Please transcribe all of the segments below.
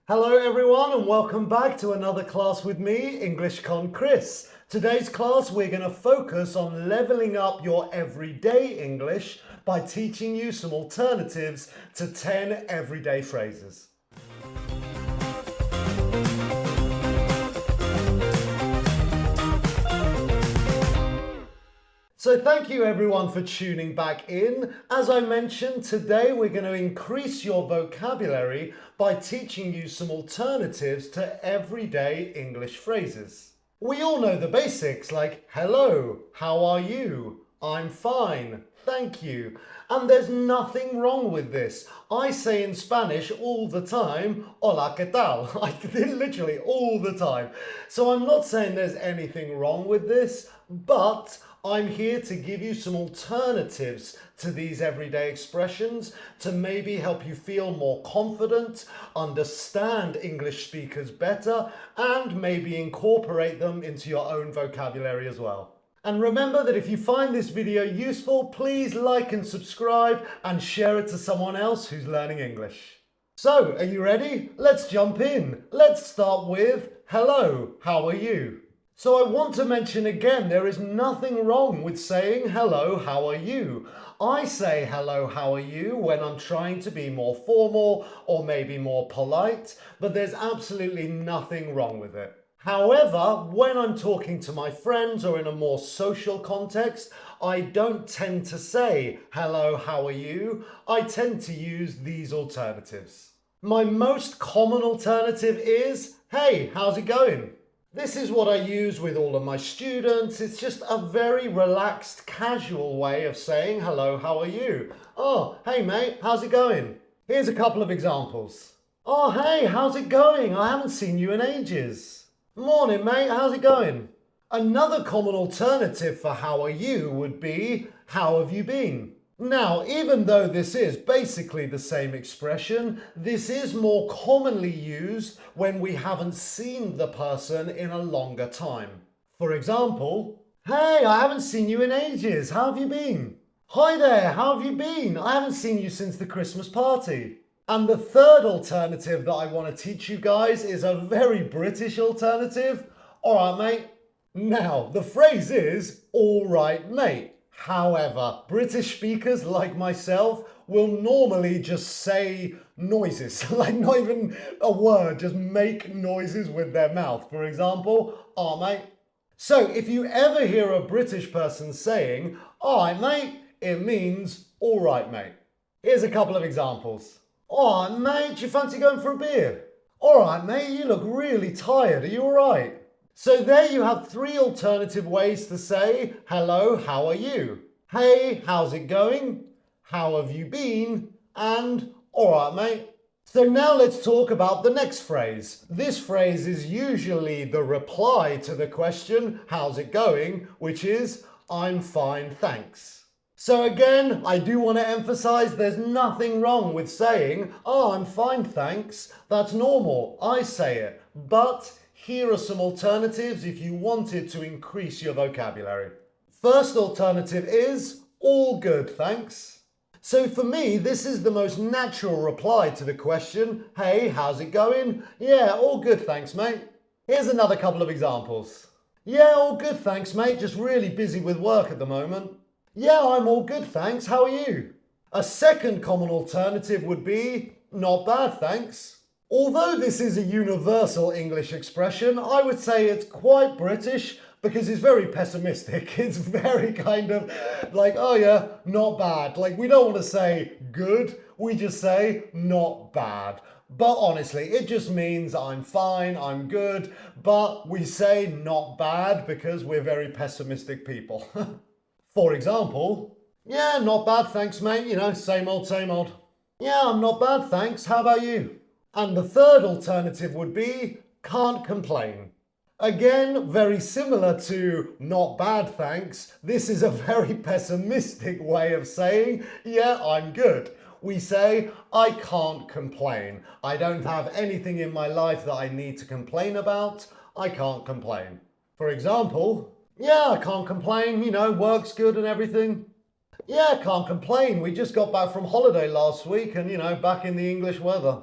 Hello everyone and welcome back to another class with me, English Con Chris. Today's class we're going to focus on leveling up your everyday English by teaching you some alternatives to 10 everyday phrases. So thank you everyone for tuning back in. As I mentioned, today we're going to increase your vocabulary by teaching you some alternatives to everyday English phrases. We all know the basics like hello, how are you, I'm fine, thank you. And there's nothing wrong with this. I say in Spanish all the time, hola, ¿qué tal? Literally all the time. So I'm not saying there's anything wrong with this, but I'm here to give you some alternatives to these everyday expressions to maybe help you feel more confident, understand English speakers better, and maybe incorporate them into your own vocabulary as well. And remember that if you find this video useful, please like and subscribe and share it to someone else who's learning English. So, are you ready? Let's jump in. Let's start with hello, how are you? So I want to mention again, there is nothing wrong with saying hello, how are you? I say hello, how are you when I'm trying to be more formal or maybe more polite, but there's absolutely nothing wrong with it. However, when I'm talking to my friends or in a more social context, I don't tend to say hello, how are you? I tend to use these alternatives. My most common alternative is, hey, how's it going? This is what I use with all of my students. It's just a very relaxed, casual way of saying, hello, how are you? Oh, hey mate, how's it going? Here's a couple of examples. Oh, hey, how's it going? I haven't seen you in ages. Morning mate, how's it going? Another common alternative for how are you would be, how have you been? Now, even though this is basically the same expression, this is more commonly used when we haven't seen the person in a longer time. For example, hey, I haven't seen you in ages. How have you been? Hi there, how have you been? I haven't seen you since the Christmas party. And the third alternative that I want to teach you guys is a very British alternative. All right, mate. Now, the phrase is, all right, mate. However, British speakers like myself will normally just say noises, like not even a word, just make noises with their mouth. For example, all right, mate. So if you ever hear a British person saying, all right, mate, it means, all right, mate. Here's a couple of examples. All right, mate, do you fancy going for a beer? All right, mate, you look really tired. Are you all right? So there you have three alternative ways to say, hello, how are you? Hey, how's it going? How have you been? And, all right, mate. So now let's talk about the next phrase. This phrase is usually the reply to the question, how's it going? Which is, I'm fine, thanks. So again, I do want to emphasize there's nothing wrong with saying, oh, I'm fine, thanks. That's normal. I say it. But here are some alternatives if you wanted to increase your vocabulary. First alternative is, all good, thanks. So for me, this is the most natural reply to the question, hey, how's it going? Yeah, all good, thanks, mate. Here's another couple of examples. Yeah, all good, thanks, mate. Just really busy with work at the moment. Yeah, I'm all good, thanks. How are you? A second common alternative would be, not bad, thanks. Although this is a universal English expression, I would say it's quite British because it's very pessimistic. It's very kind of like, oh yeah, not bad. Like we don't want to say good, we just say not bad. But honestly, it just means I'm fine, I'm good, but we say not bad because we're very pessimistic people. For example, yeah, not bad, thanks, mate. You know, same old, same old. Yeah, I'm not bad, thanks. How about you? And the third alternative would be, can't complain. Again, very similar to not bad, thanks. This is a very pessimistic way of saying, yeah, I'm good. We say, I can't complain. I don't have anything in my life that I need to complain about. I can't complain. For example, yeah, I can't complain, you know, work's good and everything. Yeah, I can't complain. We just got back from holiday last week and, you know, back in the English weather.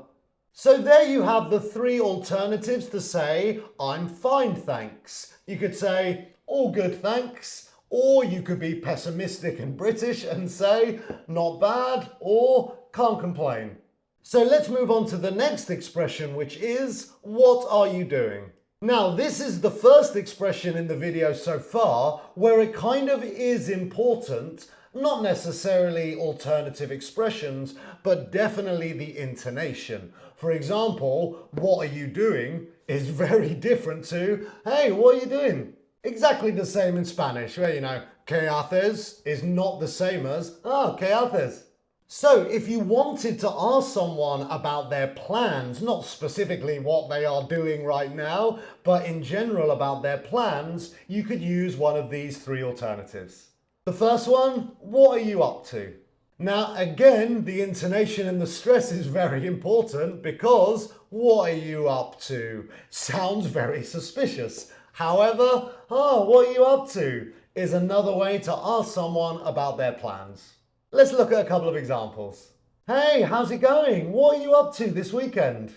So there you have the three alternatives to say, I'm fine, thanks. You could say, all good, thanks. Or you could be pessimistic and British and say, not bad, or can't complain. So let's move on to the next expression, which is, what are you doing? Now, this is the first expression in the video so far where it kind of is important, not necessarily alternative expressions, but definitely the intonation. For example, what are you doing is very different to, hey, what are you doing? Exactly the same in Spanish, where, ¿qué haces? Is not the same as, ¿qué haces? So if you wanted to ask someone about their plans, not specifically what they are doing right now, but in general about their plans, you could use one of these three alternatives. The first one, what are you up to? Now, again, the intonation and the stress is very important because what are you up to sounds very suspicious. However, what are you up to is another way to ask someone about their plans. Let's look at a couple of examples. Hey, how's it going? What are you up to this weekend?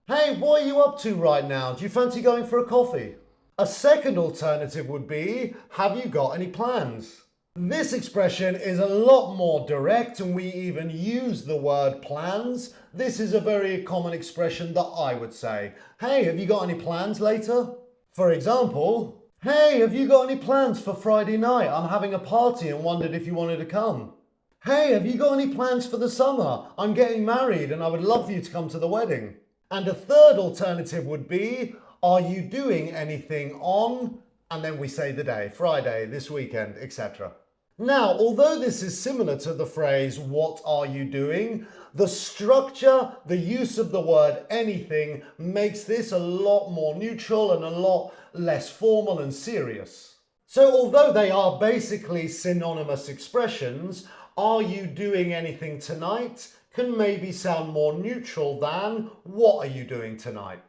Hey, what are you up to right now? Do you fancy going for a coffee? A second alternative would be, have you got any plans? This expression is a lot more direct and we even use the word plans. This is a very common expression that I would say. Hey, have you got any plans later? For example, hey, have you got any plans for Friday night? I'm having a party and wondered if you wanted to come. Hey, have you got any plans for the summer? I'm getting married and I would love for you to come to the wedding. And a third alternative would be, are you doing anything on, and then we say the day, Friday, this weekend, etc. Now, although this is similar to the phrase, what are you doing? The structure, the use of the word anything makes this a lot more neutral and a lot less formal and serious. So although they are basically synonymous expressions, are you doing anything tonight can maybe sound more neutral than what are you doing tonight?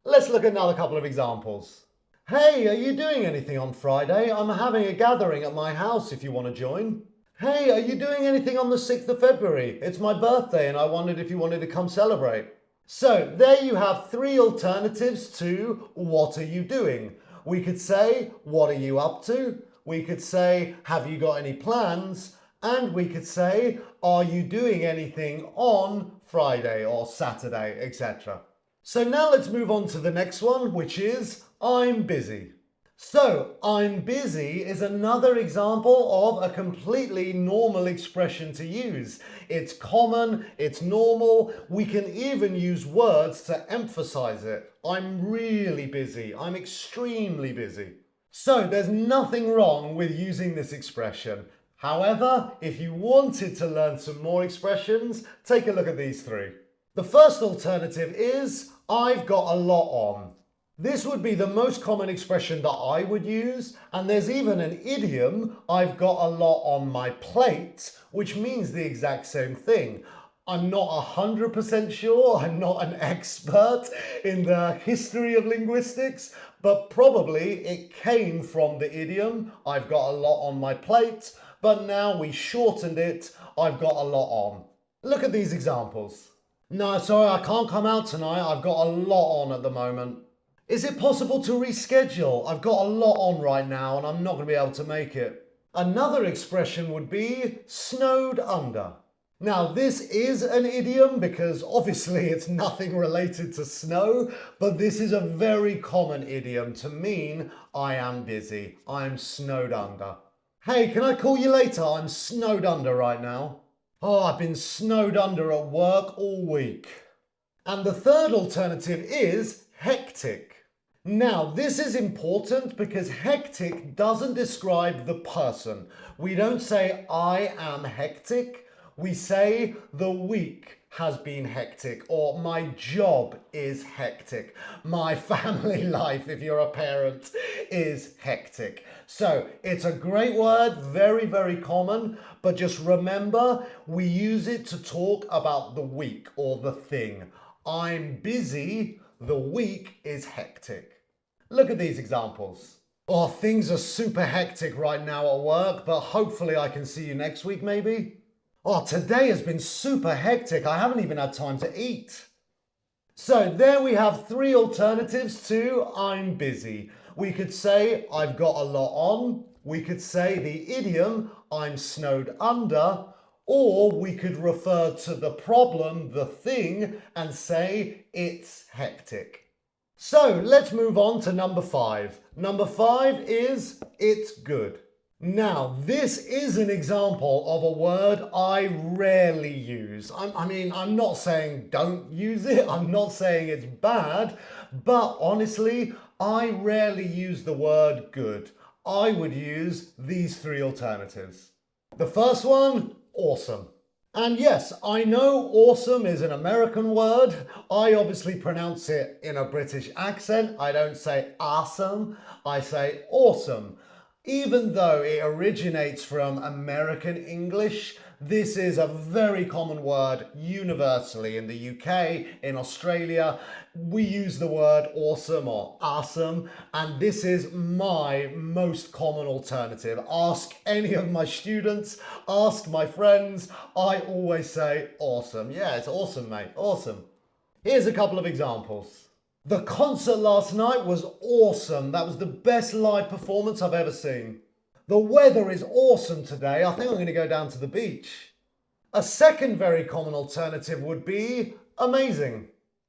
Let's look at another couple of examples. Hey, are you doing anything on Friday? I'm having a gathering at my house if you want to join. Hey, are you doing anything on the 6th of February? It's my birthday and I wondered if you wanted to come celebrate. So there you have three alternatives to what are you doing? We could say, what are you up to? We could say, have you got any plans? And we could say, are you doing anything on Friday or Saturday, etc. So now let's move on to the next one, which is, I'm busy. So, I'm busy is another example of a completely normal expression to use. It's common, it's normal, we can even use words to emphasize it. I'm really busy, I'm extremely busy. So, there's nothing wrong with using this expression. However, if you wanted to learn some more expressions, take a look at these three. The first alternative is, I've got a lot on. This would be the most common expression that I would use, and there's even an idiom, I've got a lot on my plate, which means the exact same thing. I'm not 100% sure, I'm not an expert in the history of linguistics, but probably it came from the idiom, I've got a lot on my plate, but now we shortened it, I've got a lot on. Look at these examples. No, sorry, I can't come out tonight, I've got a lot on at the moment. Is it possible to reschedule? I've got a lot on right now and I'm not going to be able to make it. Another expression would be snowed under. Now this is an idiom because obviously it's nothing related to snow, but this is a very common idiom to mean I am busy, I'm snowed under. Hey, can I call you later? I'm snowed under right now. Oh, I've been snowed under at work all week. And the third alternative is hectic. Now, this is important because hectic doesn't describe the person. We don't say, I am hectic. We say, the week has been hectic, or my job is hectic. My family life, if you're a parent, is hectic. So, it's a great word, very, very common, but just remember, we use it to talk about the week or the thing. I'm busy, the week is hectic. Look at these examples. Oh, things are super hectic right now at work, but hopefully I can see you next week maybe. Oh, today has been super hectic. I haven't even had time to eat. So there we have three alternatives to I'm busy. We could say I've got a lot on. We could say the idiom I'm snowed under. Or we could refer to the problem, the thing, and say it's hectic. So let's move on to number 5. Number 5 is it's good. Now, this is an example of a word I rarely use. I'm not saying don't use it, I'm not saying it's bad, but honestly, I rarely use the word good. I would use these three alternatives. The first one, awesome. And yes, I know awesome is an American word. I obviously pronounce it in a British accent. I don't say awesome, I say awesome. Even though it originates from American English, this is a very common word universally in the UK, in Australia. We use the word awesome or awesome, and this is my most common alternative. Ask any of my students, ask my friends, I always say awesome. Yeah, it's awesome, mate, awesome. Here's a couple of examples. The concert last night was awesome. That was the best live performance I've ever seen. The weather is awesome today. I think I'm going to go down to the beach. A second very common alternative would be amazing.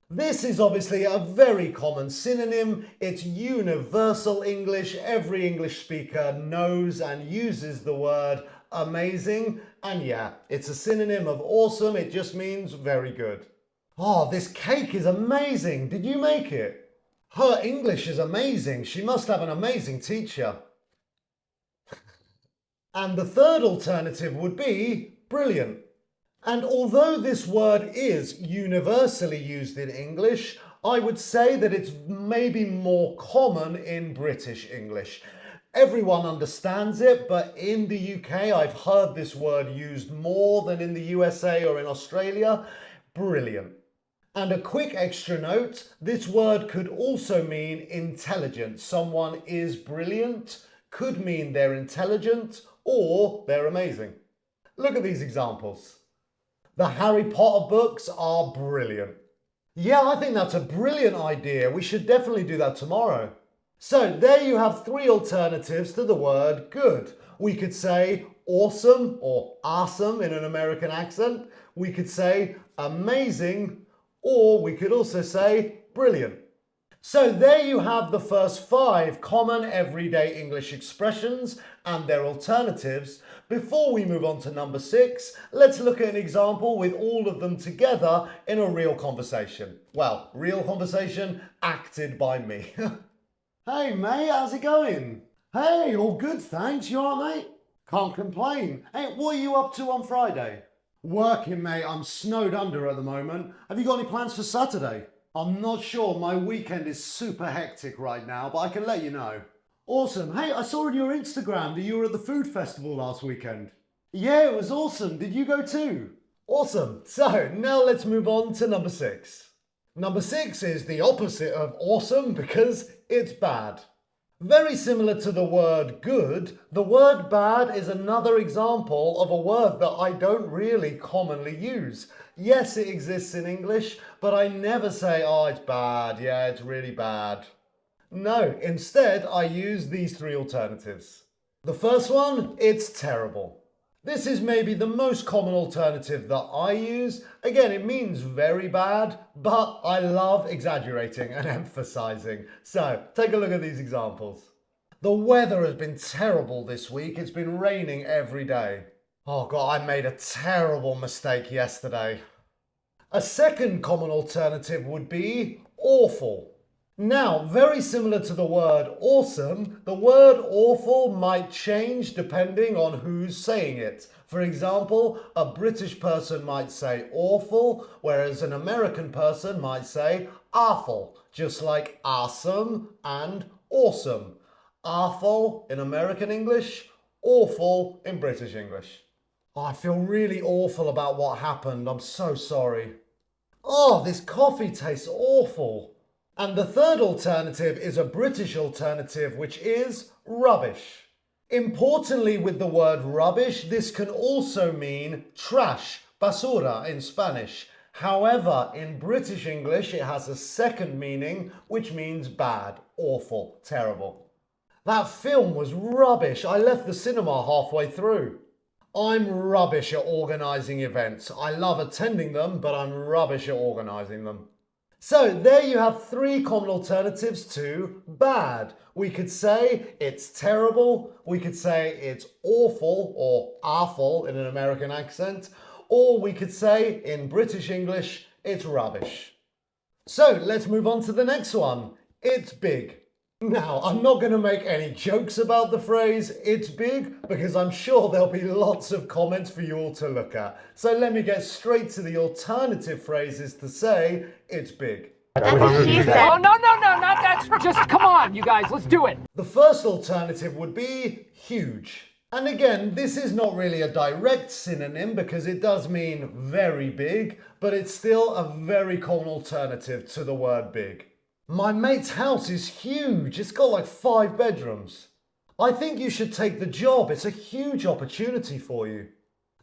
This is obviously a very common synonym. It's universal English. Every English speaker knows and uses the word amazing. And yeah, it's a synonym of awesome. It just means very good. Oh, this cake is amazing. Did you make it? Her English is amazing. She must have an amazing teacher. And the third alternative would be brilliant. And although this word is universally used in English, I would say that it's maybe more common in British English. Everyone understands it, but in the UK, I've heard this word used more than in the USA or in Australia. Brilliant. And a quick extra note, this word could also mean intelligent. Someone is brilliant, could mean they're intelligent or they're amazing. Look at these examples. The Harry Potter books are brilliant. Yeah, I think that's a brilliant idea. We should definitely do that tomorrow. So there you have three alternatives to the word good. We could say awesome or awesome in an American accent. We could say amazing, or we could also say brilliant. So there you have the first 5 common everyday English expressions and their alternatives. Before we move on to number 6, let's look at an example with all of them together in a real conversation. Well, real conversation acted by me. Hey mate, how's it going? Hey, all good thanks, you alright mate? Can't complain. Hey, what are you up to on Friday? Working, mate. I'm snowed under at the moment. Have you got any plans for Saturday? I'm not sure. My weekend is super hectic right now, but I can let you know. Awesome. Hey, I saw on your Instagram that you were at the food festival last weekend. Yeah, it was awesome. Did you go too? Awesome. So now let's move on to number 6. Number 6 is the opposite of awesome because it's bad. Very similar to the word good, the word bad is another example of a word that I don't really commonly use. Yes, it exists in English, but I never say, oh, it's bad, yeah, it's really bad. No, instead I use these three alternatives. The first one, it's terrible. This is maybe the most common alternative that I use. Again, it means very bad, but I love exaggerating and emphasizing. So, take a look at these examples. The weather has been terrible this week. It's been raining every day. Oh God, I made a terrible mistake yesterday. A second common alternative would be awful. Now, very similar to the word awesome, the word awful might change depending on who's saying it. For example, a British person might say awful, whereas an American person might say awful, just like awesome and awesome. Awful in American English, awful in British English. Oh, I feel really awful about what happened. I'm so sorry. Oh, this coffee tastes awful. And the third alternative is a British alternative, which is rubbish. Importantly, with the word rubbish, this can also mean trash, basura in Spanish. However, in British English, it has a second meaning, which means bad, awful, terrible. That film was rubbish. I left the cinema halfway through. I'm rubbish at organising events. I love attending them, but I'm rubbish at organising them. So there you have three common alternatives to bad. We could say it's terrible, we could say it's awful or awful in an American accent, or we could say in British English, it's rubbish. So let's move on to the next one. It's big. Now, I'm not going to make any jokes about the phrase it's big because I'm sure there'll be lots of comments for you all to look at. So let me get straight to the alternative phrases to say it's big. That's what she said. Oh, no, not that. Just come on, you guys, let's do it. The first alternative would be huge. And again, this is not really a direct synonym because it does mean very big, but it's still a very common alternative to the word big. My mate's house is huge. It's got like 5 bedrooms. I think you should take the job. It's a huge opportunity for you.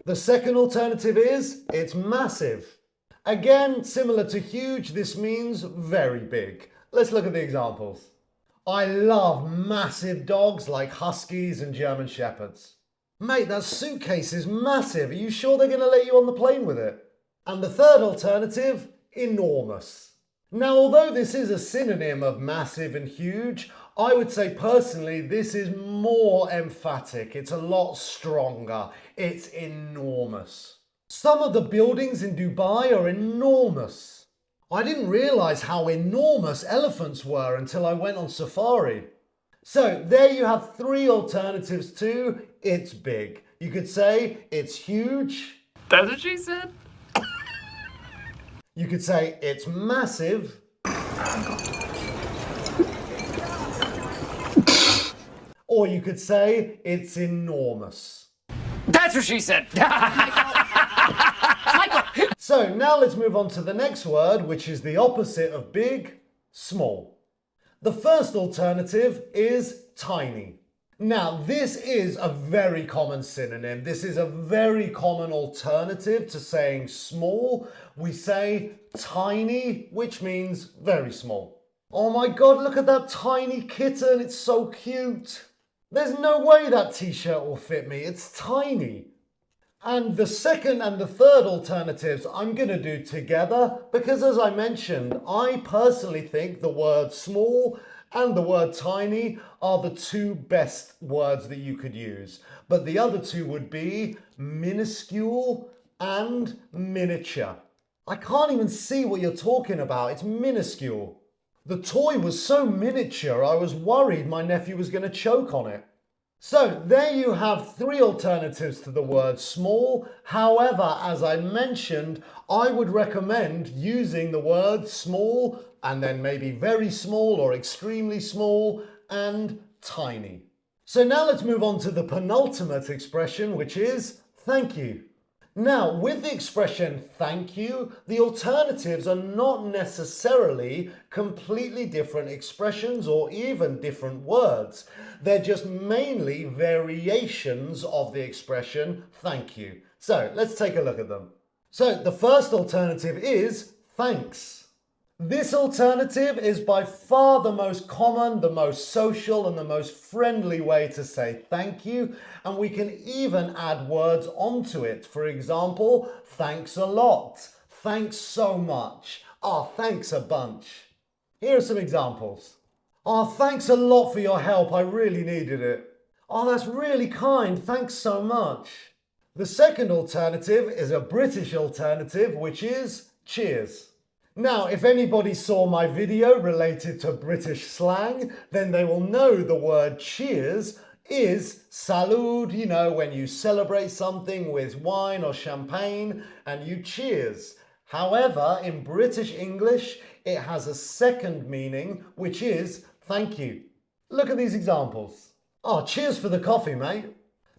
The second alternative is it's massive. Again, similar to huge, this means very big. Let's look at the examples. I love massive dogs like huskies and German shepherds. Mate, that suitcase is massive. Are you sure they're going to let you on the plane with it? And the third alternative, enormous. Now, although this is a synonym of massive and huge, I would say personally this is more emphatic. It's a lot stronger. It's enormous. Some of the buildings in Dubai are enormous. I didn't realise how enormous elephants were until I went on safari. So there you have 3 alternatives to it's big. You could say it's huge. That's what she said. You could say it's massive. Or you could say it's enormous. That's what she said. So now let's move on to the next word, which is the opposite of big, small. The first alternative is tiny. Now, this is a very common synonym. This is a very common alternative to saying small. We say tiny, which means very small. Oh my God, look at that tiny kitten. It's so cute. There's no way that t-shirt will fit me. It's tiny. And the second and the third alternatives I'm going to do together because, as I mentioned, I personally think the word small and the word tiny are the 2 best words that you could use. But the other 2 would be minuscule and miniature. I can't even see what you're talking about. It's minuscule. The toy was so miniature, I was worried my nephew was going to choke on it. So there you have 3 alternatives to the word small. However, as I mentioned, I would recommend using the word small and then maybe very small or extremely small and tiny. So now let's move on to the penultimate expression, which is thank you. Now, with the expression thank you, the alternatives are not necessarily completely different expressions or even different words. They're just mainly variations of the expression thank you. So let's take a look at them. So the first alternative is thanks. This alternative is by far the most common, the most social, and the most friendly way to say thank you. And we can even add words onto it. For example, thanks a lot, thanks so much, thanks a bunch. Here are some examples. Thanks a lot for your help, I really needed it. That's really kind, thanks so much. The second alternative is a British alternative, which is cheers. Now, if anybody saw my video related to British slang, then they will know the word cheers is salud, you know, when you celebrate something with wine or champagne and you cheers. However, in British English, it has a second meaning, which is thank you. Look at these examples. Cheers for the coffee, mate.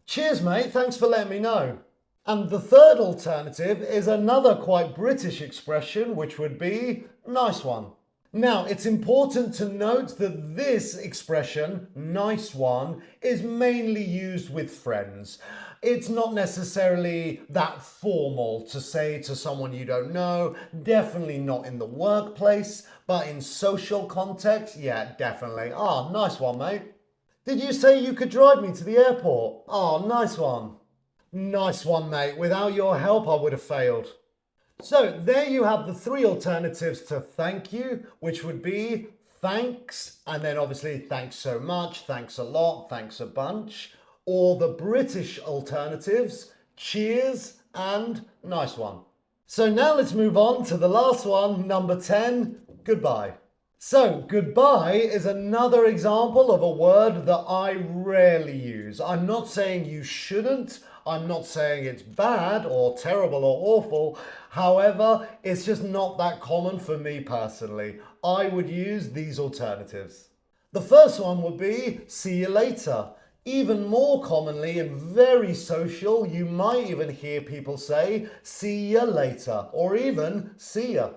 Cheers, mate, thanks for letting me know. And the third alternative is another quite British expression, which would be nice one. Now, it's important to note that this expression, nice one, is mainly used with friends. It's not necessarily that formal to say to someone you don't know, definitely not in the workplace, but in social context, yeah, definitely. Oh, nice one, mate. Did you say you could drive me to the airport? Oh, nice one. Nice one, mate. Without your help, I would have failed. So there you have the three alternatives to thank you, which would be thanks, and then obviously thanks so much, thanks a lot, thanks a bunch, or the British alternatives, cheers and nice one. So now let's move on to the last one, number 10, goodbye. So goodbye is another example of a word that I rarely use. I'm not saying you shouldn't. I'm not saying it's bad or terrible or awful. However, it's just not that common for me personally. I would use these alternatives. The first one would be see you later. Even more commonly and very social, you might even hear people say see you later or even see ya.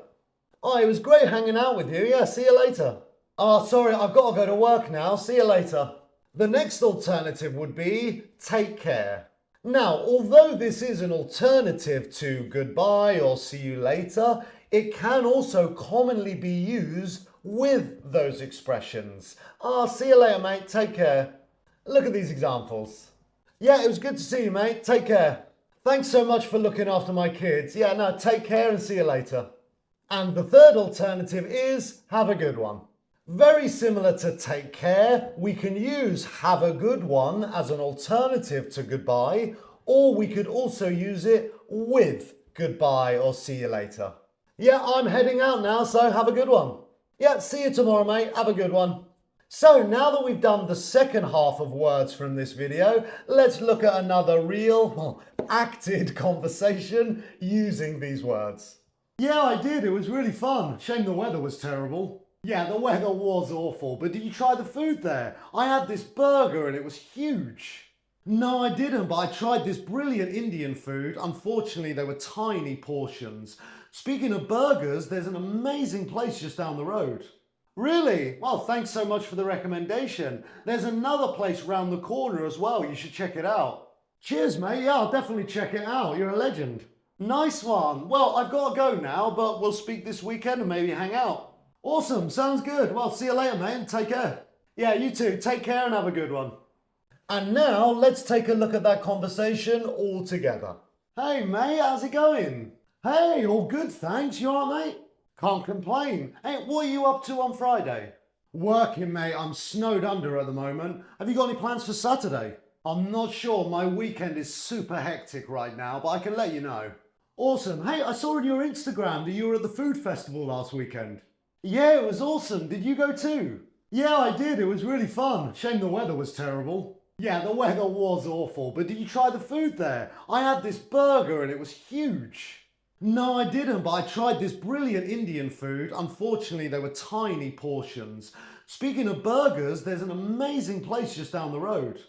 Oh, it was great hanging out with you. Yeah, see you later. Oh, sorry, I've got to go to work now. See you later. The next alternative would be take care. Now, although this is an alternative to goodbye or see you later, it can also commonly be used with those expressions. Oh, see you later, mate. Take care. Look at these examples. Yeah, it was good to see you, mate. Take care. Thanks so much for looking after my kids. Yeah, no, take care and see you later. And the third alternative is have a good one. Very similar to take care, we can use have a good one as an alternative to goodbye, or we could also use it with goodbye or see you later. Yeah, I'm heading out now, so have a good one. Yeah, see you tomorrow, mate. Have a good one. So now that we've done the second half of words from this video, let's look at another real, acted conversation using these words. Yeah, I did. It was really fun. Shame the weather was terrible. Yeah, the weather was awful, but did you try the food there? I had this burger and it was huge. No, I didn't, but I tried this brilliant Indian food. Unfortunately, they were tiny portions. Speaking of burgers, there's an amazing place just down the road. Really? Well, thanks so much for the recommendation. There's another place round the corner as well. You should check it out. Cheers, mate. Yeah, I'll definitely check it out. You're a legend. Nice one. Well, I've got to go now, but we'll speak this weekend and maybe hang out. Awesome. Sounds good. Well, see you later, mate, and take care. Yeah, you too. Take care and have a good one. And now let's take a look at that conversation all together. Hey, mate, how's it going? Hey, all good, thanks. You all right, mate? Can't complain. Hey, what are you up to on Friday? Working, mate. I'm snowed under at the moment. Have you got any plans for Saturday? I'm not sure. My weekend is super hectic right now, but I can let you know. Awesome. Hey, I saw on your Instagram that you were at the food festival last weekend. Yeah, it was awesome. Did you go too? Yeah, I did. It was really fun. Shame the weather was terrible. Yeah, the weather was awful, but did you try the food there? I had this burger and it was huge. No, I didn't, but I tried this brilliant Indian food. Unfortunately, they were tiny portions. Speaking of burgers, there's an amazing place just down the road.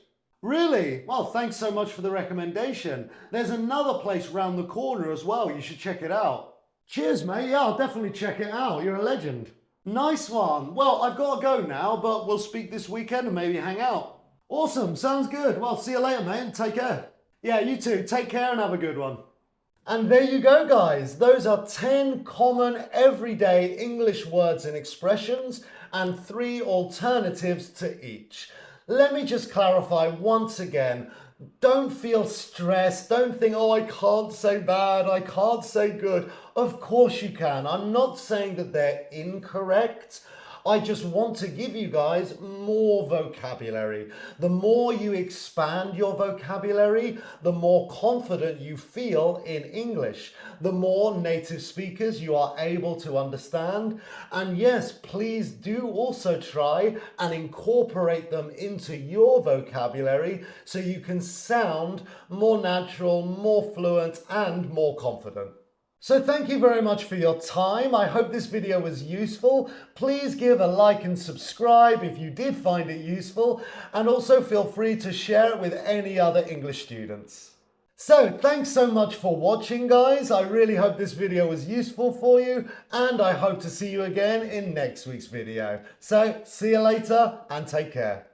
Really? Well, thanks so much for the recommendation. There's another place round the corner as well. You should check it out. Cheers, mate. Yeah, I'll definitely check it out. You're a legend. Nice one. Well, I've got to go now, but we'll speak this weekend and maybe hang out. Awesome. Sounds good. Well, see you later, mate, and take care. Yeah, you too. Take care and have a good one. And there you go, guys. Those are 10 common everyday English words and expressions and 3 alternatives to each. Let me just clarify once again. Don't feel stressed. Don't think, oh, I can't say bad. I can't say good. Of course you can. I'm not saying that they're incorrect. I just want to give you guys more vocabulary. The more you expand your vocabulary, the more confident you feel in English, the more native speakers you are able to understand. And yes, please do also try and incorporate them into your vocabulary so you can sound more natural, more fluent, and more confident. So thank you very much for your time. I hope this video was useful. Please give a like and subscribe if you did find it useful, and also feel free to share it with any other English students. So thanks so much for watching, guys. I really hope this video was useful for you, and I hope to see you again in next week's video. So see you later and take care.